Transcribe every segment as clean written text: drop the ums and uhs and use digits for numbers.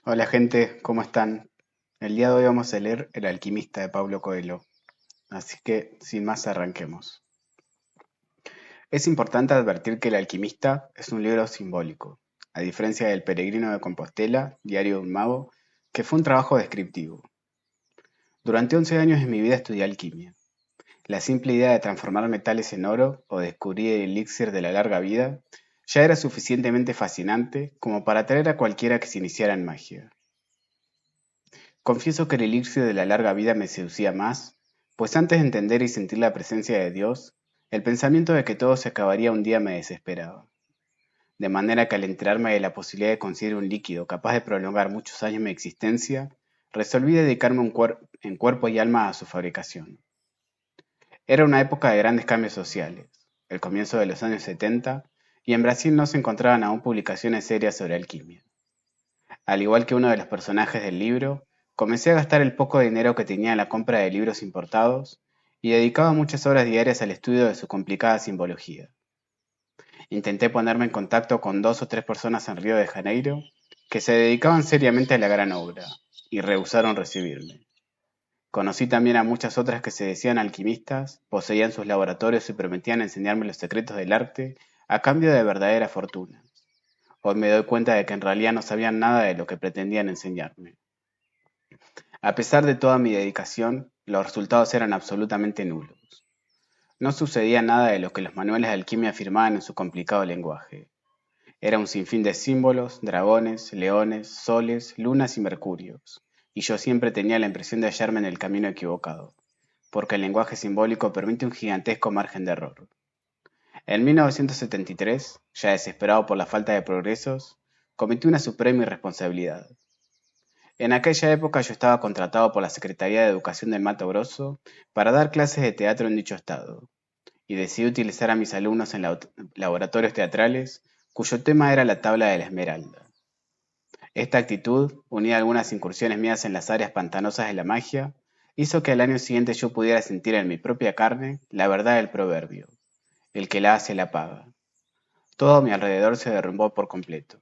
Hola gente, ¿cómo están? El día de hoy vamos a leer El alquimista de Pablo Coelho, así que sin más arranquemos. Es importante advertir que El alquimista es un libro simbólico, a diferencia del Peregrino de Compostela, Diario de un mago, que fue un trabajo descriptivo. Durante 11 años de mi vida estudié alquimia. La simple idea de transformar metales en oro o descubrir el elixir de la larga vida ya era suficientemente fascinante como para atraer a cualquiera que se iniciara en magia. Confieso que el elixir de la larga vida me seducía más, pues antes de entender y sentir la presencia de Dios, el pensamiento de que todo se acabaría un día me desesperaba. De manera que al enterarme de la posibilidad de conseguir un líquido capaz de prolongar muchos años mi existencia, resolví dedicarme en cuerpo y alma a su fabricación. Era una época de grandes cambios sociales, el comienzo de los años 70, y en Brasil no se encontraban aún publicaciones serias sobre alquimia. Al igual que uno de los personajes del libro, comencé a gastar el poco dinero que tenía en la compra de libros importados y dedicaba muchas horas diarias al estudio de su complicada simbología. Intenté ponerme en contacto con 2 o 3 personas en Río de Janeiro que se dedicaban seriamente a la gran obra y rehusaron recibirme. Conocí también a muchas otras que se decían alquimistas, poseían sus laboratorios y prometían enseñarme los secretos del arte a cambio de verdadera fortuna. Hoy me doy cuenta de que en realidad no sabían nada de lo que pretendían enseñarme. A pesar de toda mi dedicación, los resultados eran absolutamente nulos. No sucedía nada de lo que los manuales de alquimia afirmaban en su complicado lenguaje. Era un sinfín de símbolos, dragones, leones, soles, lunas y mercurios, y yo siempre tenía la impresión de hallarme en el camino equivocado, porque el lenguaje simbólico permite un gigantesco margen de error. En 1973, ya desesperado por la falta de progresos, cometí una suprema irresponsabilidad. En aquella época yo estaba contratado por la Secretaría de Educación del Mato Grosso para dar clases de teatro en dicho estado, y decidí utilizar a mis alumnos en laboratorios teatrales cuyo tema era la tabla de la esmeralda. Esta actitud, unida a algunas incursiones mías en las áreas pantanosas de la magia, hizo que al año siguiente yo pudiera sentir en mi propia carne la verdad del proverbio: el que la hace la paga. Todo a mi alrededor se derrumbó por completo.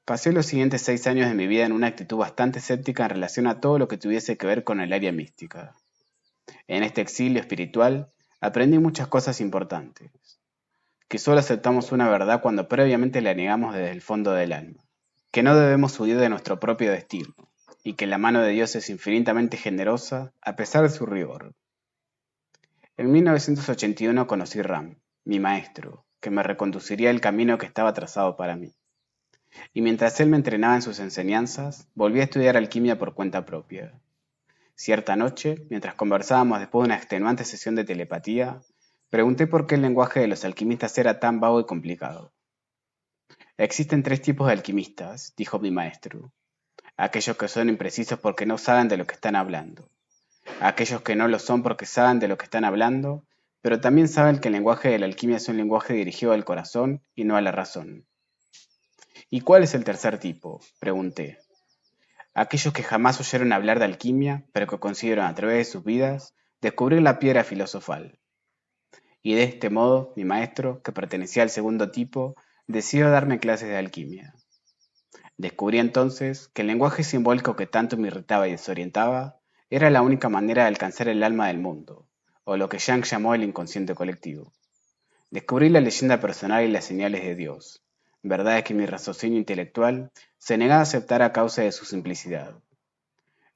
Pasé los siguientes 6 años de mi vida en una actitud bastante escéptica en relación a todo lo que tuviese que ver con el área mística. En este exilio espiritual aprendí muchas cosas importantes, que solo aceptamos una verdad cuando previamente la negamos desde el fondo del alma, que no debemos huir de nuestro propio destino, y que la mano de Dios es infinitamente generosa a pesar de su rigor. En 1981 conocí Ram, mi maestro, que me reconduciría el camino que estaba trazado para mí. Y mientras él me entrenaba en sus enseñanzas, volví a estudiar alquimia por cuenta propia. Cierta noche, mientras conversábamos después de una extenuante sesión de telepatía, pregunté por qué el lenguaje de los alquimistas era tan vago y complicado. Existen 3 tipos de alquimistas, dijo mi maestro: aquellos que son imprecisos porque no saben de lo que están hablando, aquellos que no lo son porque saben de lo que están hablando, pero también saben que el lenguaje de la alquimia es un lenguaje dirigido al corazón y no a la razón. ¿Y cuál es el tercer tipo?, pregunté. Aquellos que jamás oyeron hablar de alquimia, pero que consiguieron a través de sus vidas descubrir la piedra filosofal. Y de este modo, mi maestro, que pertenecía al segundo tipo, decidió darme clases de alquimia. Descubrí entonces que el lenguaje simbólico que tanto me irritaba y desorientaba era la única manera de alcanzar el alma del mundo, o lo que Jung llamó el inconsciente colectivo. Descubrí la leyenda personal y las señales de Dios, verdades que mi raciocinio intelectual se negaba a aceptar a causa de su simplicidad.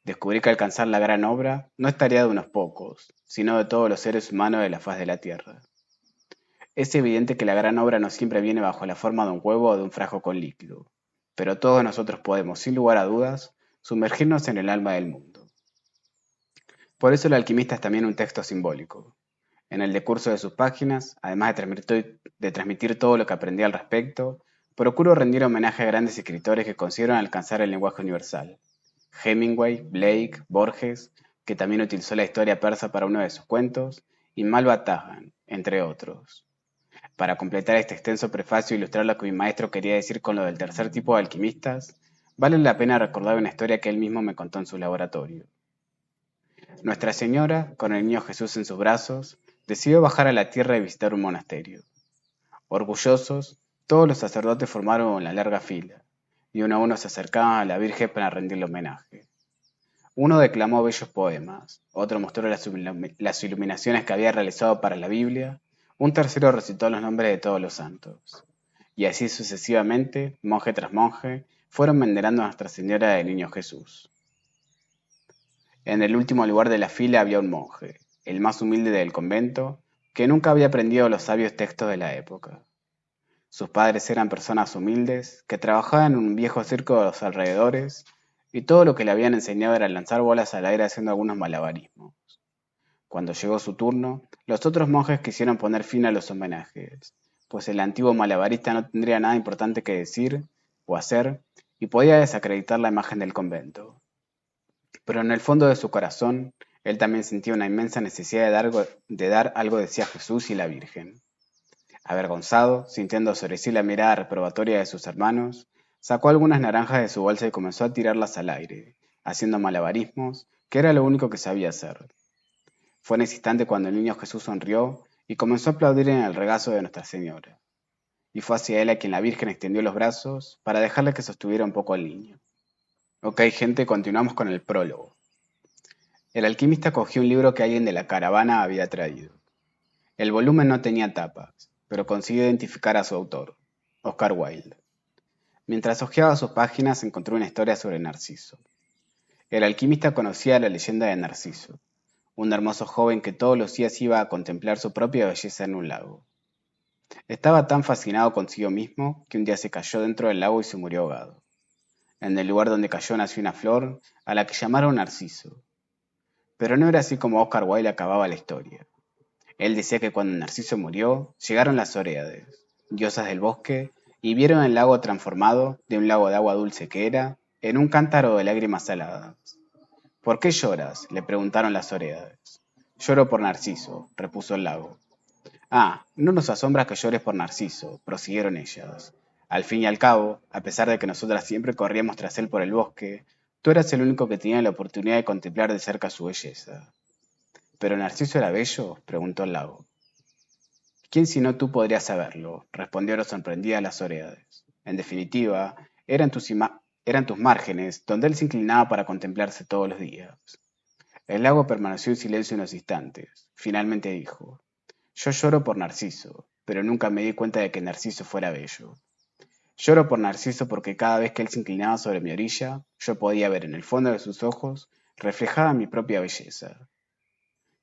Descubrí que alcanzar la gran obra no es tarea de unos pocos, sino de todos los seres humanos de la faz de la tierra. Es evidente que la gran obra no siempre viene bajo la forma de un huevo o de un frasco con líquido, pero todos nosotros podemos, sin lugar a dudas, sumergirnos en el alma del mundo. Por eso el alquimista es también un texto simbólico. En el decurso de sus páginas, además de transmitir todo lo que aprendí al respecto, procuro rendir homenaje a grandes escritores que consiguieron alcanzar el lenguaje universal. Hemingway, Blake, Borges, que también utilizó la historia persa para uno de sus cuentos, y Malva Tahan, entre otros. Para completar este extenso prefacio e ilustrar lo que mi maestro quería decir con lo del tercer tipo de alquimistas, vale la pena recordar una historia que él mismo me contó en su laboratorio. Nuestra Señora, con el niño Jesús en sus brazos, decidió bajar a la tierra y visitar un monasterio. Orgullosos, todos los sacerdotes formaron la larga fila, y uno a uno se acercaban a la Virgen para rendirle homenaje. Uno declamó bellos poemas, otro mostró las iluminaciones que había realizado para la Biblia, un tercero recitó los nombres de todos los santos. Y así sucesivamente, monje tras monje, fueron venerando a Nuestra Señora del Niño Jesús. En el último lugar de la fila había un monje, el más humilde del convento, que nunca había aprendido los sabios textos de la época. Sus padres eran personas humildes, que trabajaban en un viejo circo de los alrededores, y todo lo que le habían enseñado era lanzar bolas al aire haciendo algunos malabarismos. Cuando llegó su turno, los otros monjes quisieron poner fin a los homenajes, pues el antiguo malabarista no tendría nada importante que decir o hacer, y podía desacreditar la imagen del convento. Pero en el fondo de su corazón, él también sentía una inmensa necesidad de dar algo decía Jesús y la Virgen. Avergonzado, sintiendo sobre sí la mirada reprobatoria de sus hermanos, sacó algunas naranjas de su bolsa y comenzó a tirarlas al aire, haciendo malabarismos, que era lo único que sabía hacer. Fue en ese instante cuando el niño Jesús sonrió y comenzó a aplaudir en el regazo de Nuestra Señora. Y fue hacia él a quien la Virgen extendió los brazos para dejarle que sostuviera un poco al niño. Ok, gente, continuamos con el prólogo. El alquimista cogió un libro que alguien de la caravana había traído. El volumen no tenía tapas, pero consiguió identificar a su autor, Oscar Wilde. Mientras hojeaba sus páginas encontró una historia sobre Narciso. El alquimista conocía la leyenda de Narciso, un hermoso joven que todos los días iba a contemplar su propia belleza en un lago. Estaba tan fascinado consigo mismo que un día se cayó dentro del lago y se murió ahogado. En el lugar donde cayó nació una flor, a la que llamaron Narciso. Pero no era así como Oscar Wilde acababa la historia. Él decía que cuando Narciso murió, llegaron las Oréades, diosas del bosque, y vieron el lago transformado, de un lago de agua dulce que era, en un cántaro de lágrimas saladas. ¿Por qué lloras?, le preguntaron las Oréades. Lloro por Narciso, repuso el lago. Ah, no nos asombra que llores por Narciso, prosiguieron ellas. Al fin y al cabo, a pesar de que nosotras siempre corríamos tras él por el bosque, tú eras el único que tenía la oportunidad de contemplar de cerca su belleza. ¿Pero Narciso era bello?, preguntó el lago. ¿Quién sino tú podría saberlo?, respondieron sorprendidas las Oréades. En definitiva, eran tus márgenes, donde él se inclinaba para contemplarse todos los días. El lago permaneció en silencio unos instantes. Finalmente dijo: Yo lloro por Narciso, pero nunca me di cuenta de que Narciso fuera bello. Lloro por Narciso porque cada vez que él se inclinaba sobre mi orilla, yo podía ver en el fondo de sus ojos reflejada mi propia belleza.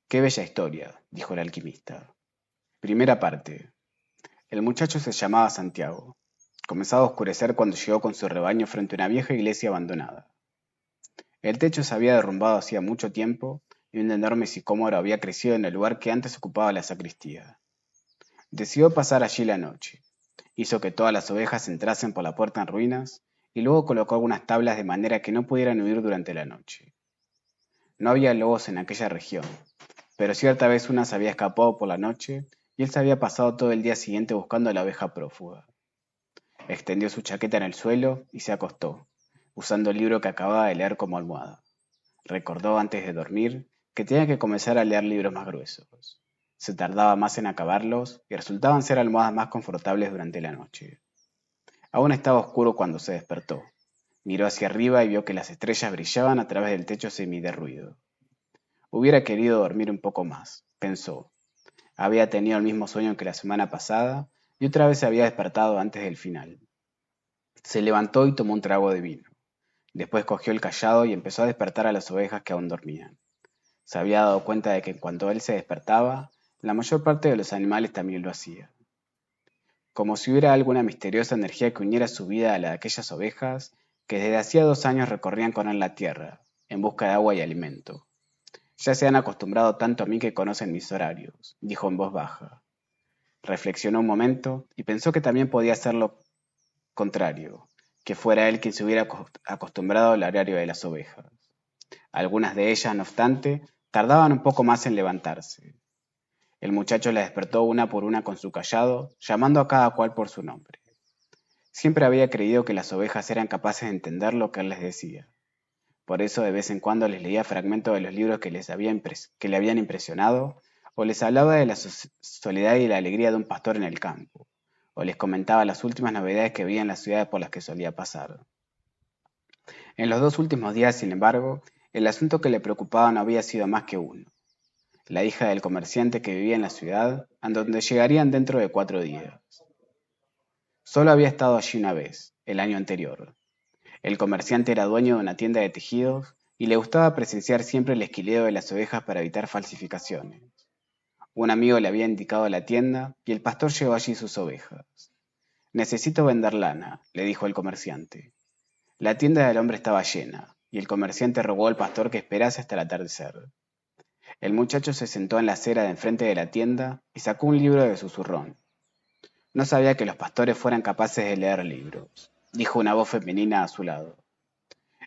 Qué bella historia, dijo el alquimista. Primera parte. El muchacho se llamaba Santiago. Comenzaba a oscurecer cuando llegó con su rebaño frente a una vieja iglesia abandonada. El techo se había derrumbado hacía mucho tiempo y un enorme sicómoro había crecido en el lugar que antes ocupaba la sacristía. Decidió pasar allí la noche. Hizo que todas las ovejas entrasen por la puerta en ruinas y luego colocó algunas tablas de manera que no pudieran huir durante la noche. No había lobos en aquella región, pero cierta vez una se había escapado por la noche y él se había pasado todo el día siguiente buscando a la oveja prófuga. Extendió su chaqueta en el suelo y se acostó, usando el libro que acababa de leer como almohada. Recordó antes de dormir que tenía que comenzar a leer libros más gruesos. Se tardaba más en acabarlos y resultaban ser almohadas más confortables durante la noche. Aún estaba oscuro cuando se despertó. Miró hacia arriba y vio que las estrellas brillaban a través del techo semiderruido. Hubiera querido dormir un poco más, pensó. Había tenido el mismo sueño que la semana pasada y otra vez se había despertado antes del final. Se levantó y tomó un trago de vino. Después cogió el cayado y empezó a despertar a las ovejas que aún dormían. Se había dado cuenta de que cuando él se despertaba, la mayor parte de los animales también lo hacía. Como si hubiera alguna misteriosa energía que uniera su vida a la de aquellas ovejas que desde hacía 2 años recorrían con él la tierra, en busca de agua y alimento. Ya se han acostumbrado tanto a mí que conocen mis horarios, dijo en voz baja. Reflexionó un momento y pensó que también podía ser lo contrario, que fuera él quien se hubiera acostumbrado al horario de las ovejas. Algunas de ellas, no obstante, tardaban un poco más en levantarse. El muchacho las despertó una por una con su cayado, llamando a cada cual por su nombre. Siempre había creído que las ovejas eran capaces de entender lo que él les decía. Por eso de vez en cuando les leía fragmentos de los libros que le habían impresionado, o les hablaba de la soledad y la alegría de un pastor en el campo, o les comentaba las últimas novedades que veía en las ciudades por las que solía pasar. En los 2 últimos días, sin embargo, el asunto que le preocupaba no había sido más que uno: la hija del comerciante que vivía en la ciudad, a donde llegarían dentro de 4 días. Solo había estado allí una vez, el año anterior. El comerciante era dueño de una tienda de tejidos y le gustaba presenciar siempre el esquileo de las ovejas para evitar falsificaciones. Un amigo le había indicado la tienda y el pastor llevó allí sus ovejas. Necesito vender lana, le dijo el comerciante. La tienda del hombre estaba llena, y el comerciante rogó al pastor que esperase hasta el atardecer. El muchacho se sentó en la acera de enfrente de la tienda y sacó un libro de su zurrón. No sabía que los pastores fueran capaces de leer libros, dijo una voz femenina a su lado.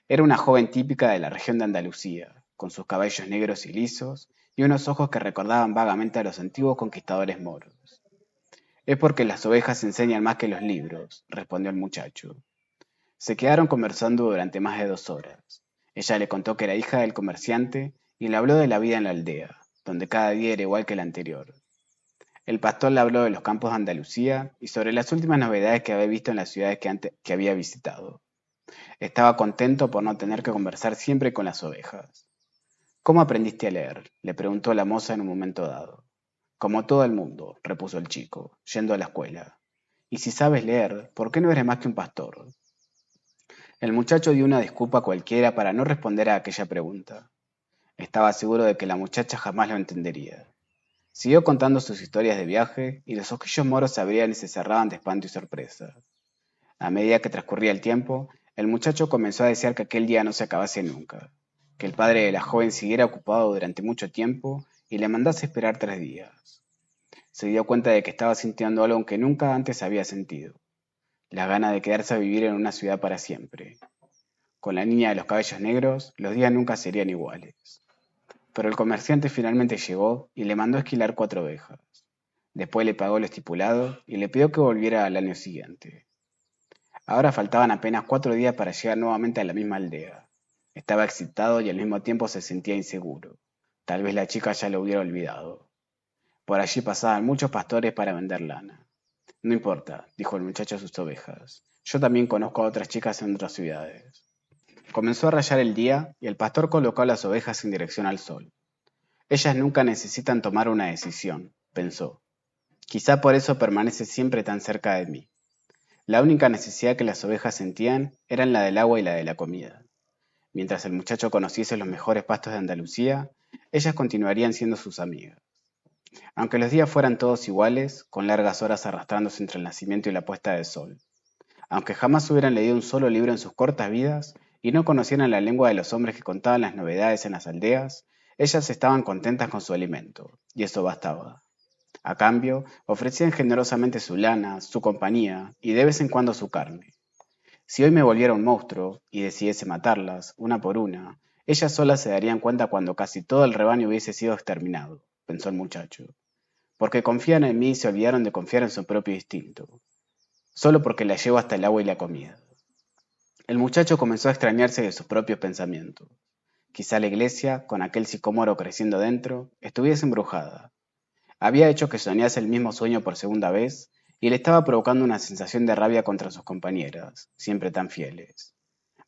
Era una joven típica de la región de Andalucía, con sus cabellos negros y lisos y unos ojos que recordaban vagamente a los antiguos conquistadores moros. Es porque las ovejas enseñan más que los libros, respondió el muchacho. Se quedaron conversando durante más de 2 horas. Ella le contó que era hija del comerciante y le habló de la vida en la aldea, donde cada día era igual que el anterior. El pastor le habló de los campos de Andalucía y sobre las últimas novedades que había visto en las ciudades que había visitado. Estaba contento por no tener que conversar siempre con las ovejas. ¿Cómo aprendiste a leer?, le preguntó la moza en un momento dado. Como todo el mundo, repuso el chico, yendo a la escuela. Y si sabes leer, ¿por qué no eres más que un pastor? El muchacho dio una disculpa cualquiera para no responder a aquella pregunta. Estaba seguro de que la muchacha jamás lo entendería. Siguió contando sus historias de viaje y los ojillos moros se abrían y se cerraban de espanto y sorpresa. A medida que transcurría el tiempo, el muchacho comenzó a desear que aquel día no se acabase nunca, que el padre de la joven siguiera ocupado durante mucho tiempo y le mandase esperar 3 días. Se dio cuenta de que estaba sintiendo algo que nunca antes había sentido: la gana de quedarse a vivir en una ciudad para siempre. Con la niña de los cabellos negros, los días nunca serían iguales. Pero el comerciante finalmente llegó y le mandó esquilar 4 ovejas. Después le pagó lo estipulado y le pidió que volviera al año siguiente. Ahora faltaban apenas 4 días para llegar nuevamente a la misma aldea. Estaba excitado y al mismo tiempo se sentía inseguro. Tal vez la chica ya lo hubiera olvidado. Por allí pasaban muchos pastores para vender lana. No importa, dijo el muchacho a sus ovejas. Yo también conozco a otras chicas en otras ciudades. Comenzó a rayar el día y el pastor colocó las ovejas en dirección al sol. Ellas nunca necesitan tomar una decisión, pensó. Quizá por eso permanece siempre tan cerca de mí. La única necesidad que las ovejas sentían eran la del agua y la de la comida. Mientras el muchacho conociese los mejores pastos de Andalucía, ellas continuarían siendo sus amigas. Aunque los días fueran todos iguales, con largas horas arrastrándose entre el nacimiento y la puesta del sol. Aunque jamás hubieran leído un solo libro en sus cortas vidas y no conocieran la lengua de los hombres que contaban las novedades en las aldeas, ellas estaban contentas con su alimento, y eso bastaba. A cambio, ofrecían generosamente su lana, su compañía y de vez en cuando su carne. Si hoy me volviera un monstruo y decidiese matarlas, una por una, ellas solas se darían cuenta cuando casi todo el rebaño hubiese sido exterminado, pensó el muchacho. Porque confían en mí y se olvidaron de confiar en su propio instinto. Solo porque la llevo hasta el agua y la comida. El muchacho comenzó a extrañarse de sus propios pensamientos. Quizá la iglesia, con aquel sicómoro creciendo dentro, estuviese embrujada. Había hecho que soñase el mismo sueño por segunda vez y le estaba provocando una sensación de rabia contra sus compañeras, siempre tan fieles.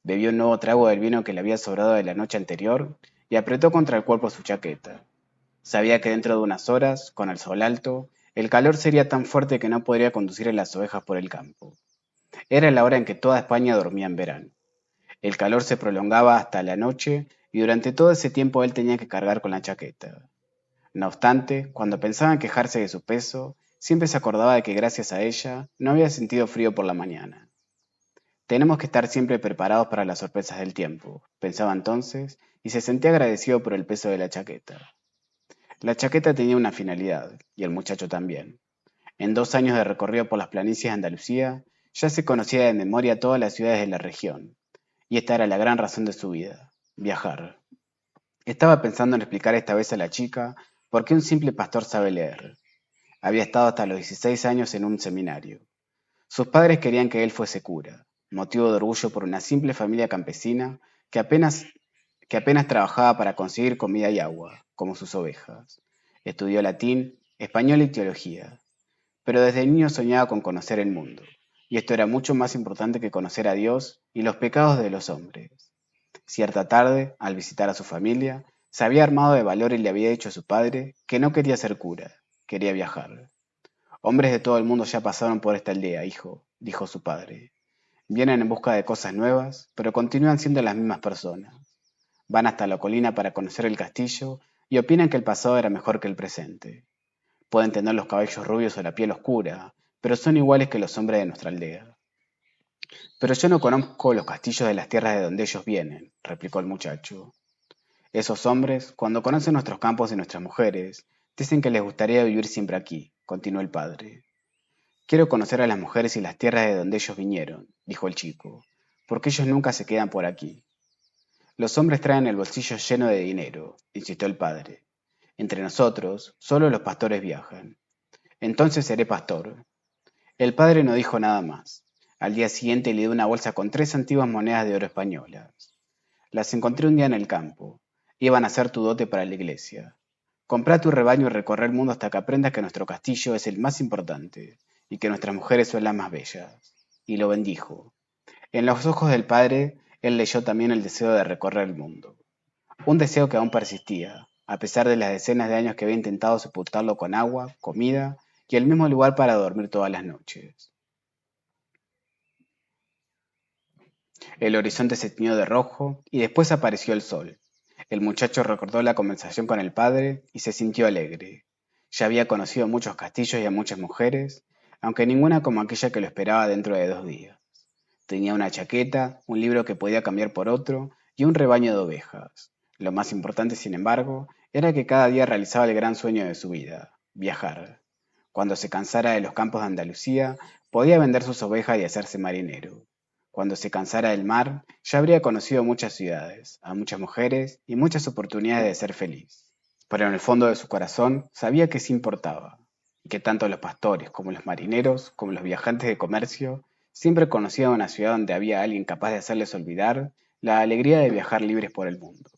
Bebió un nuevo trago del vino que le había sobrado de la noche anterior y apretó contra el cuerpo su chaqueta. Sabía que dentro de unas horas, con el sol alto, el calor sería tan fuerte que no podría conducir a las ovejas por el campo. Era la hora en que toda España dormía en verano. El calor se prolongaba hasta la noche y durante todo ese tiempo él tenía que cargar con la chaqueta. No obstante, cuando pensaba en quejarse de su peso, siempre se acordaba de que gracias a ella no había sentido frío por la mañana. Tenemos que estar siempre preparados para las sorpresas del tiempo, pensaba entonces, y se sentía agradecido por el peso de la chaqueta. La chaqueta tenía una finalidad, y el muchacho también. En 2 años de recorrido por las planicies de Andalucía, ya se conocía de memoria todas las ciudades de la región, y esta era la gran razón de su vida: viajar. Estaba pensando en explicar esta vez a la chica por qué un simple pastor sabe leer. Había estado hasta los 16 años en un seminario. Sus padres querían que él fuese cura, motivo de orgullo por una simple familia campesina que apenas trabajaba para conseguir comida y agua, como sus ovejas. Estudió latín, español y teología, pero desde niño soñaba con conocer el mundo, y esto era mucho más importante que conocer a Dios y los pecados de los hombres. Cierta tarde, al visitar a su familia, se había armado de valor y le había dicho a su padre que no quería ser cura, quería viajar. Hombres de todo el mundo ya pasaron por esta aldea, hijo, dijo su padre. Vienen en busca de cosas nuevas, pero continúan siendo las mismas personas. Van hasta la colina para conocer el castillo y opinan que el pasado era mejor que el presente. Pueden tener los cabellos rubios o la piel oscura, pero son iguales que los hombres de nuestra aldea. Pero yo no conozco los castillos de las tierras de donde ellos vienen, replicó el muchacho. Esos hombres, cuando conocen nuestros campos y nuestras mujeres, dicen que les gustaría vivir siempre aquí, continuó el padre. Quiero conocer a las mujeres y las tierras de donde ellos vinieron, dijo el chico, porque ellos nunca se quedan por aquí. Los hombres traen el bolsillo lleno de dinero, insistió el padre. Entre nosotros, solo los pastores viajan. Entonces seré pastor. El padre no dijo nada más. Al día siguiente le dio una bolsa con 3 antiguas monedas de oro españolas. Las encontré un día en el campo. Iban a ser tu dote para la iglesia. Comprá tu rebaño y recorre el mundo hasta que aprendas que nuestro castillo es el más importante y que nuestras mujeres son las más bellas. Y lo bendijo. En los ojos del padre, él leyó también el deseo de recorrer el mundo. Un deseo que aún persistía, a pesar de las decenas de años que había intentado sepultarlo con agua, comida y el mismo lugar para dormir todas las noches. El horizonte se tiñó de rojo y después apareció el sol. El muchacho recordó la conversación con el padre y se sintió alegre. Ya había conocido muchos castillos y a muchas mujeres, aunque ninguna como aquella que lo esperaba dentro de 2 días. Tenía una chaqueta, un libro que podía cambiar por otro y un rebaño de ovejas. Lo más importante, sin embargo, era que cada día realizaba el gran sueño de su vida, viajar. Cuando se cansara de los campos de Andalucía, podía vender sus ovejas y hacerse marinero. Cuando se cansara del mar, ya habría conocido muchas ciudades, a muchas mujeres y muchas oportunidades de ser feliz. Pero en el fondo de su corazón sabía que sí importaba, y que tanto los pastores como los marineros, como los viajantes de comercio, siempre conocían una ciudad donde había alguien capaz de hacerles olvidar la alegría de viajar libres por el mundo.